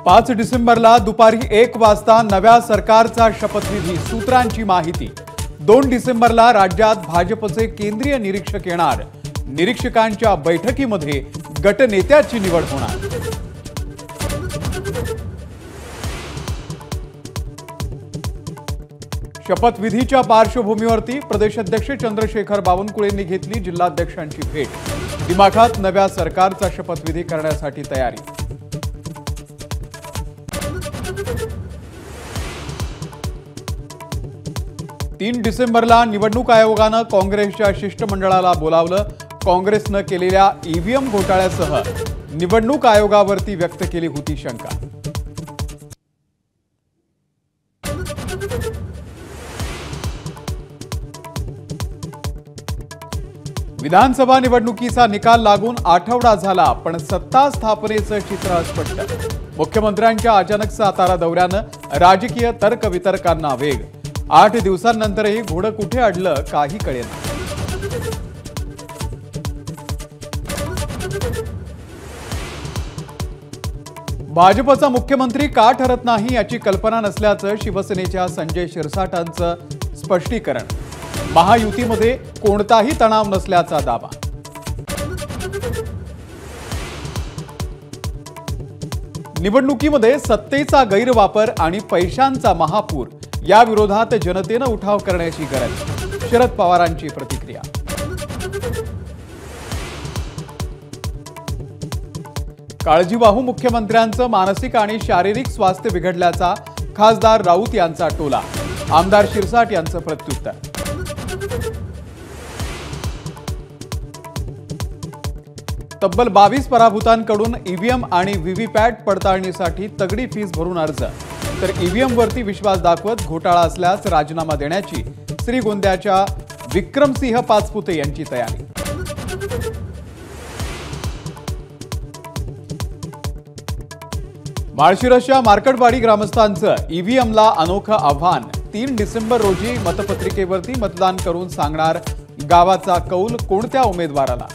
5 डिसेंबरला दुपारी 1 वाजता नव्या सरकारचा शपथविधी, सूत्रांची माहिती। 2 डिसेंबरला राज्यात भाजपचे केंद्रीय निरीक्षक येणार। निरीक्षकांच्या बैठकीमध्ये गटनेत्याची निवड होणार। शपथविधीच्या पार्श्वभूमीवरती प्रदेशाध्यक्ष चंद्रशेखर बावनकुळेंनी घेतली जिल्हाध्यक्षांची भेट। दिमाखात नव्या सरकारचा शपथविधी करण्यासाठी तयारी। तीन डिसेंबरला निवडणूक आयोगानं काँग्रेसच्या शिष्टमंडळाला बोलावलं। काँग्रेसनं केलेल्या ईव्हीएम घोटाळ्यासह निवडणूक आयोगावरती व्यक्त केली होती शंका। विधानसभा निवडणुकीचा निकाल लागून आठवडा झाला, पण सत्ता स्थापनेचं चित्र अस्पष्ट। मुख्यमंत्र्यांच्या अचानक सातारा दौऱ्यानं राजकीय तर्कवितर्कांना वेग। 8 दिवसांनंतरही घोडं कुठे अडलं काही कळेना। भाजपचा मुख्यमंत्री का ठरत नाही याची कल्पना नसल्याचं शिवसेनेच्या संजय शिरसाटांचं स्पष्टीकरण। महायुतीमध्ये कोणताही तणाव नसल्याचा दावा। निवडणुकीमध्ये सत्तेचा गैरवापर आणि पैशांचा महापूर या विरोधात जनतेनं उठाव करण्याची गरज। शरद पवारांची प्रतिक्रिया। काळजीवाहू मुख्यमंत्र्यांचं मानसिक आणि शारीरिक स्वास्थ्य बिघडल्याचा खासदार राऊत यांचा टोला। आमदार शिरसाट यांचं प्रत्युत्तर। तब्बल 22 पराभूतांकडून ईव्हीएम आणि व्हीव्हीपॅट पडताळणीसाठी तगडी फीस भरून अर्ज, तर ईव्हीएमवरती विश्वास दाखवत घोटाळा असल्यास राजीनामा देण्याची श्रीगोंद्याच्या विक्रमसिंह पाचपुते यांची तयारी। माळशिरसच्या मार्केटवाडी ग्रामस्थांचं ईव्हीएमला अनोखं आव्हान। 3 डिसेंबर रोजी मतपत्रिकेवरती मतदान करून सांगणार गावाचा कौल कोणत्या उमेदवाराला।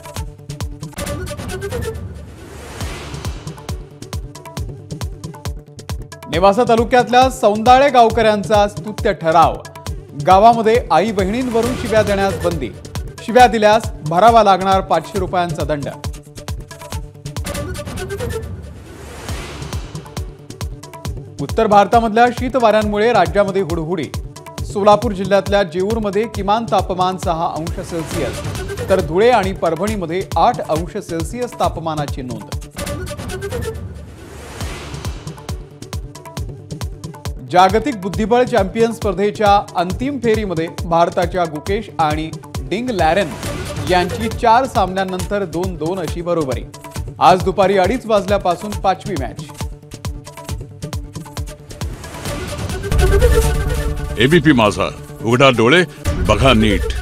नेवासा तालुक्यातल्या सौंदाळे गावकऱ्यांचा स्तुत्य ठराव। गावामध्ये आई बहिणींवरून शिव्या देण्यास बंदी। शिव्या दिल्यास भरावा लागणार 500 रुपयांचा दंड। उत्तर भारतामधल्या शीत वाऱ्यांमुळे राज्यामध्ये हुडहुडी। सोलापूर जिल्ह्यातल्या जेऊरमध्ये किमान तापमान 6 अंश सेल्सिअस, तर धुळे आणि परभणीमध्ये 8 अंश सेल्सिअस तापमानाची नोंद। जागतिक बुद्धिबळ चॅम्पियन स्पर्धेच्या अंतिम फेरीमध्ये भारताच्या गुकेश आणि डिंग लॅरेन यांची 4 सामन्यांनंतर 2-2 अशी बरोबरी। आज दुपारी 2:30 वाजल्यापासून 5वी मॅच। एबीपी माझा, उघडा डोळे बघा नीट।